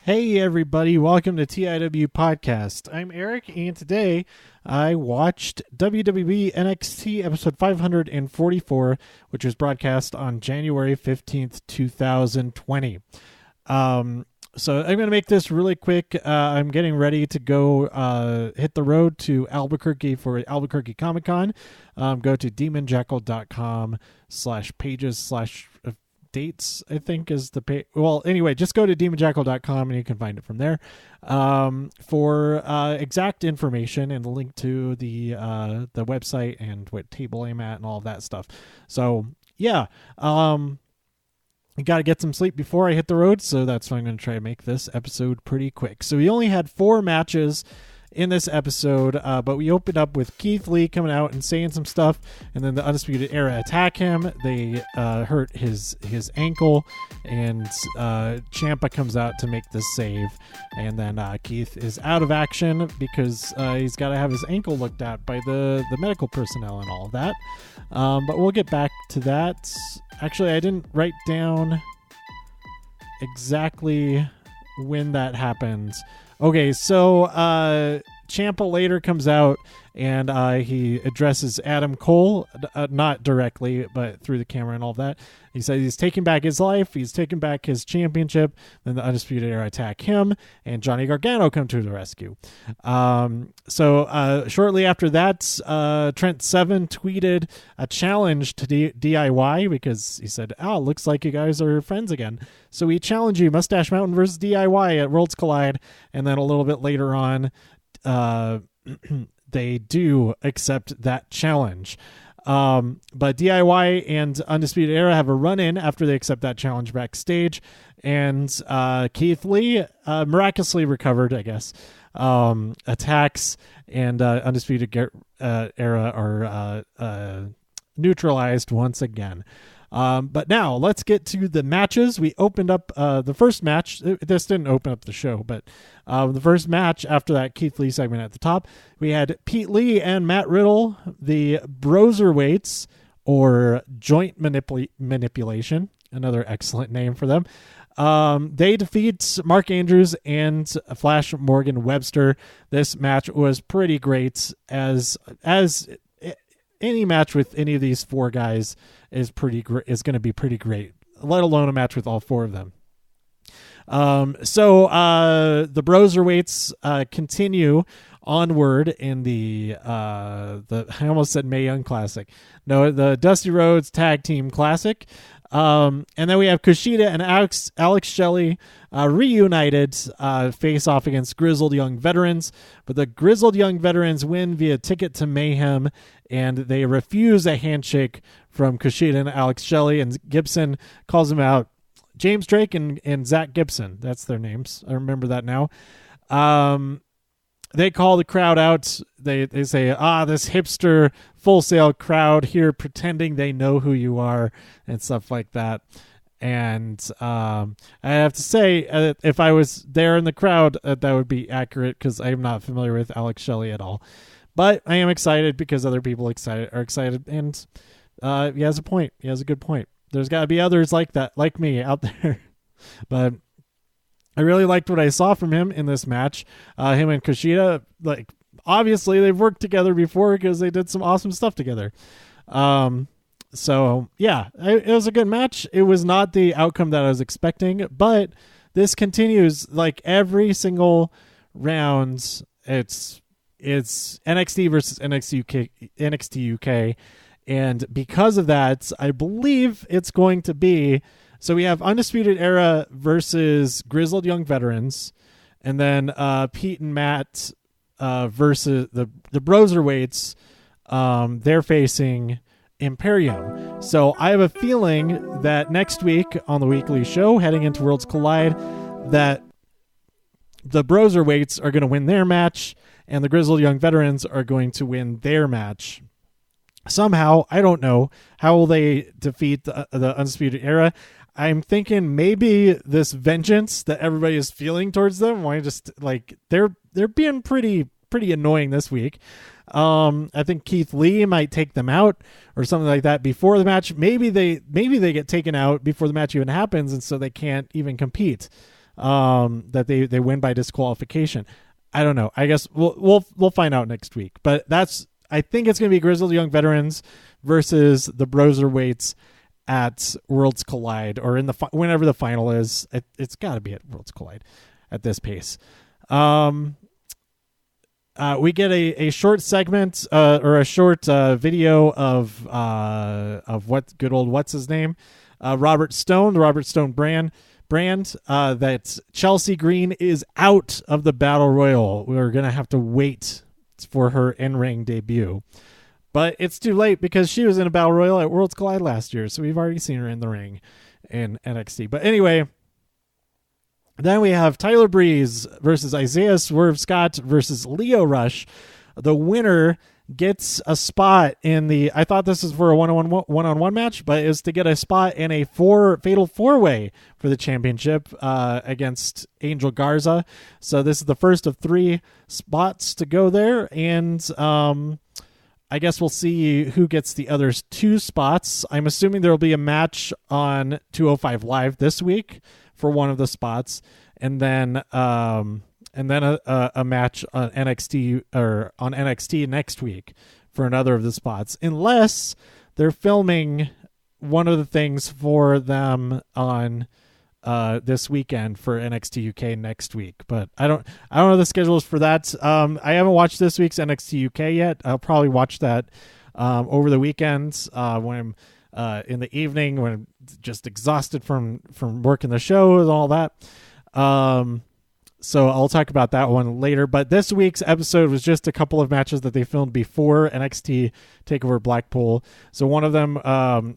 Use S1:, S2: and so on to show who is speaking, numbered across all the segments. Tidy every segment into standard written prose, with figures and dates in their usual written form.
S1: Hey everybody, welcome to TIW Podcast. I'm Eric, and today I watched WWE NXT episode 544, which was broadcast on January 15th, 2020. So I'm going to make this really quick. I'm getting ready to go hit the road to Albuquerque for Albuquerque Comic Con. Go to demonjackal.com/pages/dates, I think is the page. Well, anyway, just go to demonjackal.com and you can find it from there for exact information and the link to the website and what table I'm at and all of that stuff. So yeah, I got to get some sleep before I hit the road, so that's why I'm going to try to make this episode pretty quick. So we only had 4 matches in this episode, but we opened up with Keith Lee coming out and saying some stuff, and then the Undisputed Era attack him. They hurt his ankle, and Ciampa comes out to make this save, and then Keith is out of action because he's got to have his ankle looked at by the medical personnel and all of that. But we'll get back to that. Actually, I didn't write down exactly when that happened. Okay, so Ciampa later comes out and he addresses Adam Cole, not directly, but through the camera and all of that. He says he's taking back his life, he's taking back his championship, then the Undisputed Era attack him, and Johnny Gargano come to the rescue. So shortly after that, Trent Seven tweeted a challenge to DIY because he said, looks like you guys are friends again. So we challenge you, Mustache Mountain versus DIY at Worlds Collide, and then a little bit later on, they do accept that challenge. But DIY and Undisputed Era have a run-in after they accept that challenge backstage, and Keith Lee, miraculously recovered, I guess, attacks, and Undisputed Era are neutralized once again. But now let's get to the matches. We opened up the first match. This didn't open up the show, but the first match after that Keith Lee segment at the top, we had Pete Lee and Matt Riddle, the Broserweights, or joint manipulation, another excellent name for them. They defeat Mark Andrews and Flash Morgan Webster. This match was pretty great, as any match with any of these 4 guys is going to be pretty great, let alone a match with all 4 of them. So the Broserweights continue onward in the I almost said Mae Young Classic. No, the Dusty Rhodes Tag Team Classic. And then we have Kushida and Alex Shelley reunited, face off against Grizzled Young Veterans. But the Grizzled Young Veterans win via Ticket to Mayhem, and they refuse a handshake from Kushida and Alex Shelley, and Gibson calls them out. James Drake and Zach Gibson, that's their names. I remember that now. They call the crowd out. They say, this hipster Full Sail crowd here pretending they know who you are and stuff like that. And I have to say, if I was there in the crowd, that would be accurate because I am not familiar with Alex Shelley at all. But I am excited because other people are excited. And he has a point. He has a good point. There's got to be others like that, like me out there. But I really liked what I saw from him in this match. Him and Kushida, like, obviously they've worked together before because they did some awesome stuff together. So yeah, it was a good match. It was not the outcome that I was expecting, but this continues like every single round. It's NXT versus NXT UK. And because of that, I believe it's going to be, so we have Undisputed Era versus Grizzled Young Veterans, and then Pete and Matt versus the Broserweights. They're facing Imperium. So I have a feeling that next week on the weekly show, heading into Worlds Collide, that the Broserweights are going to win their match, and the Grizzled Young Veterans are going to win their match. Somehow, I don't know, how will they defeat the Undisputed Era? I'm thinking maybe this vengeance that everybody is feeling towards them. Why just like they're being pretty annoying this week. I think Keith Lee might take them out or something like that before the match. Maybe they get taken out before the match even happens, and so they can't even compete. that they win by disqualification. I don't know. I guess we'll find out next week. But I think it's going to be Grizzled Young Veterans versus the Broserweights at Worlds Collide, or in whenever the final is. It's got to be at Worlds Collide at this pace. We get a short segment or a short video of what good old what's his name, Robert Stone, the Robert Stone brand that Chelsea Green is out of the Battle Royal. We're gonna have to wait for her in-ring debut, but it's too late because she was in a Battle Royal at Worlds Collide last year, so we've already seen her in the ring in NXT. But anyway, then we have Tyler Breeze versus Isaiah Swerve Scott versus Lio Rush. The winner gets a spot in the, I thought this was for a one-on-one match, but it was to get a spot in a fatal four-way for the championship against Angel Garza. So this is the first of 3 spots to go there, and I guess we'll see who gets the other 2 spots. I'm assuming there will be a match on 205 Live this week for one of the spots, and then a match on NXT next week for another of the spots, unless they're filming one of the things for them on this weekend for NXT UK next week. But I don't know the schedules for that. I haven't watched this week's NXT UK yet. I'll probably watch that over the weekends when I'm in the evening, when I'm just exhausted from working the show and all that. So I'll talk about that one later. But this week's episode was just a couple of matches that they filmed before NXT TakeOver Blackpool. So one of them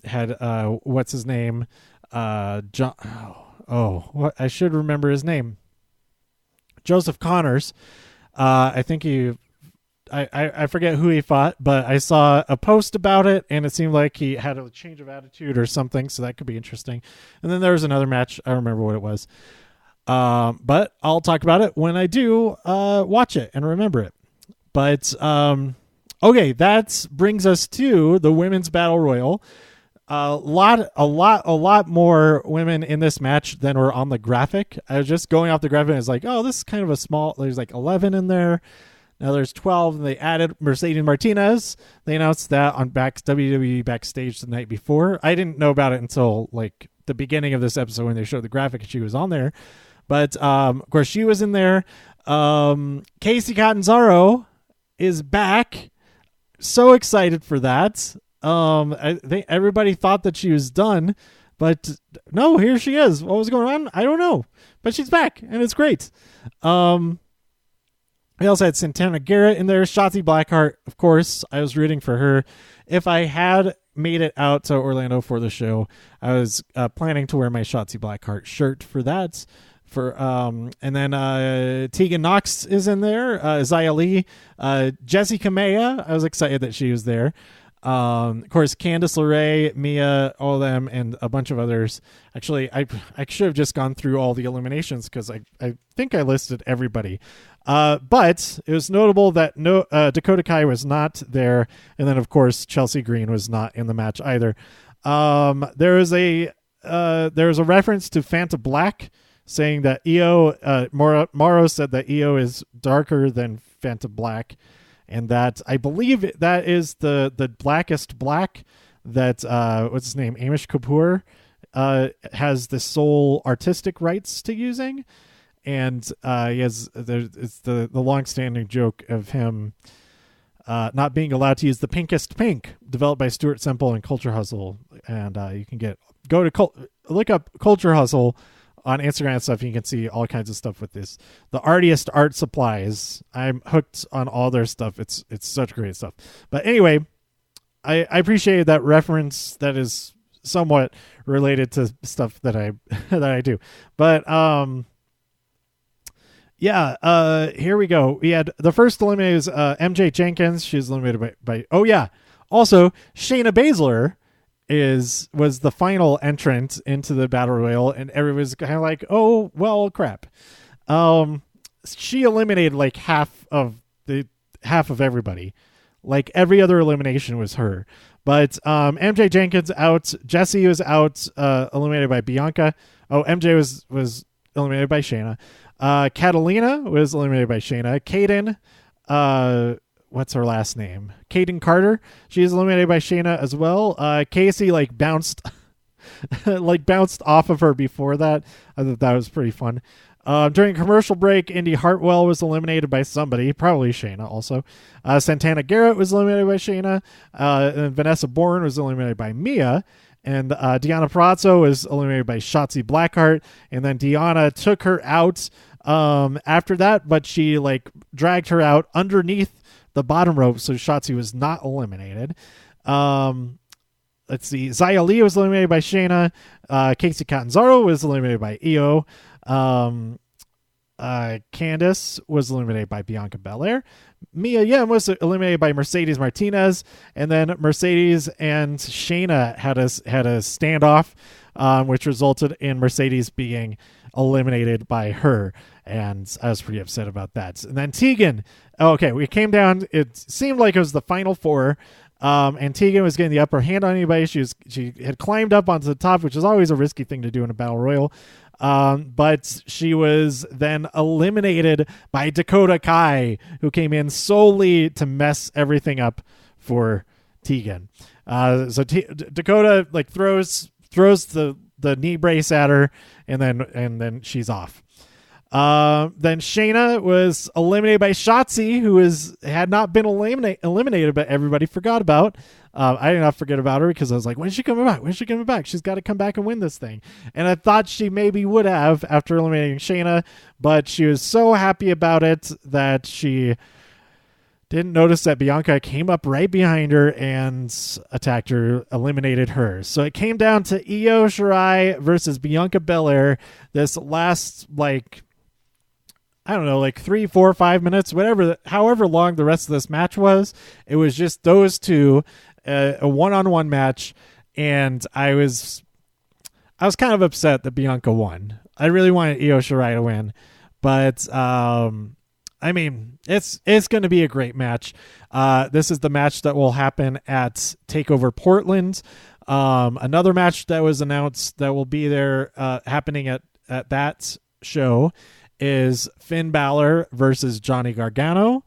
S1: had what's his name? John. What I should remember his name. Joseph Connors. I think I forget who he fought, but I saw a post about it, and it seemed like he had a change of attitude or something, so that could be interesting. And then there was another match. I don't remember what it was. But I'll talk about it when I do watch it and remember it. But okay, that brings us to the Women's Battle Royal. A lot more women in this match than were on the graphic. I was just going off the graphic, and it's like, oh, this is kind of a small. There's like 11 in there. Now there's 12, and they added Mercedes Martinez. They announced that on WWE Backstage the night before. I didn't know about it until like the beginning of this episode when they showed the graphic and she was on there. But of course, she was in there. Casey Catanzaro is back. So excited for that. I think everybody thought that she was done, but no, here she is. What was going on? I don't know, but she's back, and it's great. We also had Santana Garrett in there. Shotzi Blackheart, of course. I was rooting for her. If I had made it out to Orlando for the show, I was planning to wear my Shotzi Blackheart shirt for that. And then Tegan Knox is in there. Xia Li, Jessie Kamea. I was excited that she was there. Of course, Candice LeRae, Mia, all of them, and a bunch of others. Actually, I should have just gone through all the eliminations because I think I listed everybody. But it was notable that Dakota Kai was not there, and then of course Chelsea Green was not in the match either. There was a reference to Fanta Black, saying that Io Morrow said that Io is darker than Fanta Black, and that I believe that is the blackest black that what's his name, Amish Kapoor has the sole artistic rights to using. And he has it's the long-standing joke of him not being allowed to use the pinkest pink, developed by Stuart Semple and Culture Hustle. And you can look up Culture Hustle on Instagram and stuff. You can see all kinds of stuff with this. The Artiest Art Supplies. I'm hooked on all their stuff. It's such great stuff. But anyway, I appreciated that reference. That is somewhat related to stuff that I do. But yeah, here we go. We had the first eliminated was MJ Jenkins. She was eliminated by oh yeah. Also, Shayna Baszler was the final entrant into the Battle Royal, and everyone's kind of like, oh well, crap. She eliminated like half of everybody. Like every other elimination was her. But MJ Jenkins out. Jessie was out, eliminated by Bianca. Oh, MJ was eliminated by Shayna. Catalina was eliminated by Shayna. Kaden, what's her last name? Kaden Carter. She is eliminated by Shayna as well. Casey bounced bounced off of her before that. I thought that was pretty fun. During commercial break, Indy Hartwell was eliminated by somebody, probably Shayna also. Santana Garrett was eliminated by Shayna. And Vanessa Bourne was eliminated by Mia. And Deonna Purrazzo was eliminated by Shotzi Blackheart. And then Deonna took her out after that, but she dragged her out underneath the bottom rope, so Shotzi was not eliminated. Let's see. Xia Li was eliminated by Shayna. Casey Catanzaro was eliminated by Io. Candice was eliminated by Bianca Belair. Mia Yim was eliminated by Mercedes Martinez, and then Mercedes and Shayna had a standoff, which resulted in Mercedes being eliminated by her, and I was pretty upset about that. And then Tegan, okay, we came down. It seemed like it was the final four. And Tegan was getting the upper hand on anybody. She had climbed up onto the top, which is always a risky thing to do in a battle royal. But she was then eliminated by Dakota Kai, who came in solely to mess everything up for Tegan. So Dakota throws the knee brace at her, and then she's off. Then Shayna was eliminated by Shotzi, who had not been eliminated, but everybody forgot about. I did not forget about her because I was like, when's she coming back? When's she coming back? She's got to come back and win this thing. And I thought she maybe would have after eliminating Shayna, but she was so happy about it that she didn't notice that Bianca came up right behind her and attacked her, eliminated her. So it came down to Io Shirai versus Bianca Belair. This last, 3, 4, 5 minutes, however long the rest of this match was. It was just those two, a one-on-one match, and I was kind of upset that Bianca won. I really wanted Io Shirai to win, but it's going to be a great match. This is the match that will happen at TakeOver Portland. Another match that was announced that will be there happening at that show is Finn Balor versus Johnny Gargano,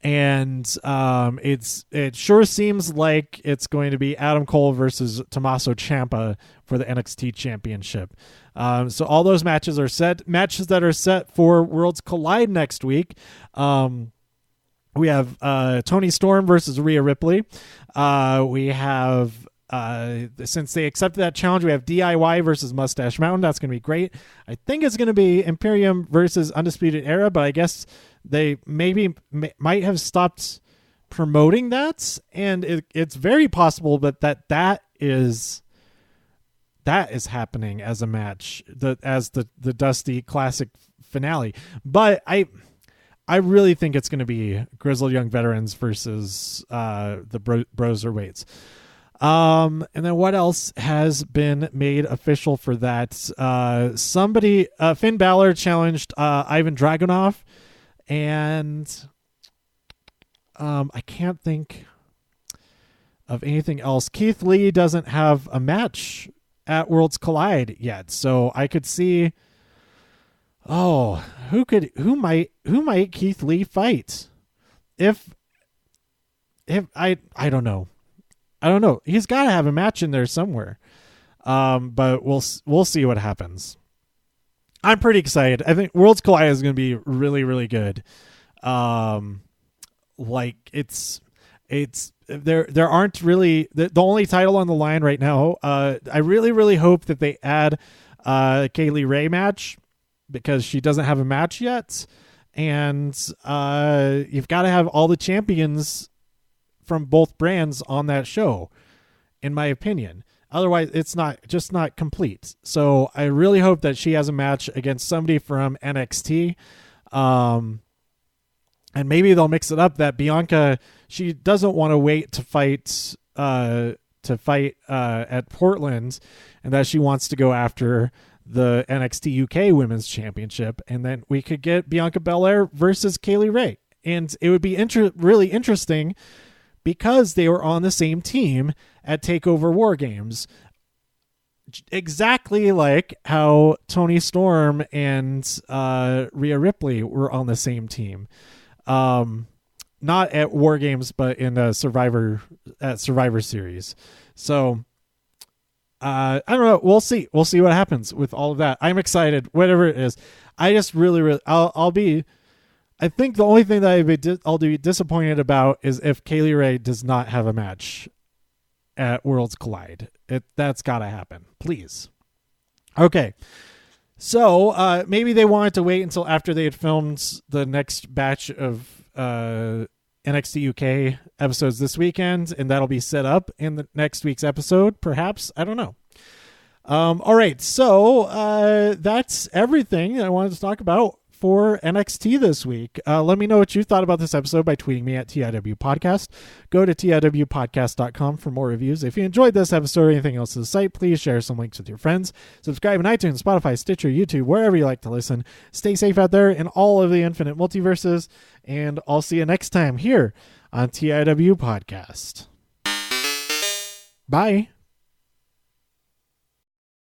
S1: and it sure seems like it's going to be Adam Cole versus Tommaso Ciampa for the NXT Championship. So all those matches are set. Matches that are set for Worlds Collide next week. We have Toni Storm versus Rhea Ripley. We have since they accepted that challenge, we have DIY versus Mustache Mountain. That's going to be great. I think it's going to be Imperium versus Undisputed Era, but I guess they might have stopped promoting that, and it's very possible that is happening as a match, as the Dusty Classic finale. But I really think it's going to be Grizzled Young Veterans versus the Broserweights. And then what else has been made official for that? Finn Balor challenged Ivan Dragunov, and I can't think of anything else. Keith Lee doesn't have a match at Worlds Collide yet, so I could see. Oh, who might Keith Lee fight? If I don't know. I don't know. He's got to have a match in there somewhere. But we'll see what happens. I'm pretty excited. I think Worlds Collide is going to be really, really good. It's there aren't really the only title on the line right now. I really, really hope that they add Kaylee Ray match, because she doesn't have a match yet, and you've got to have all the champions from both brands on that show, in my opinion. Otherwise, it's not complete. So I really hope that she has a match against somebody from NXT. And maybe they'll mix it up that Bianca, she doesn't want to wait to fight at Portland, and that she wants to go after the NXT UK Women's Championship. And then we could get Bianca Belair versus Kaylee Ray. And it would be really interesting, because they were on the same team at TakeOver War Games. exactly like how Tony Storm and Rhea Ripley were on the same team. Not at War Games, but in Survivor Series. So I don't know. We'll see. We'll see what happens with all of that. I'm excited. Whatever it is, I just really, I'll be. I think the only thing that I'll be disappointed about is if Kaylee Ray does not have a match at Worlds Collide. That's got to happen. Please. Okay. So maybe they wanted to wait until after they had filmed the next batch of NXT UK episodes this weekend, and that'll be set up in the next week's episode, perhaps. I don't know. All right. So that's everything I wanted to talk about for NXT this week. Let me know what you thought about this episode by tweeting me at TIW Podcast. Go to TIWpodcast.com for more reviews. If you enjoyed this episode or anything else to the site, please share some links with your friends. Subscribe on iTunes, Spotify, Stitcher, YouTube, wherever you like to listen. Stay safe out there in all of the infinite multiverses, and I'll see you next time here on TIW Podcast. Bye.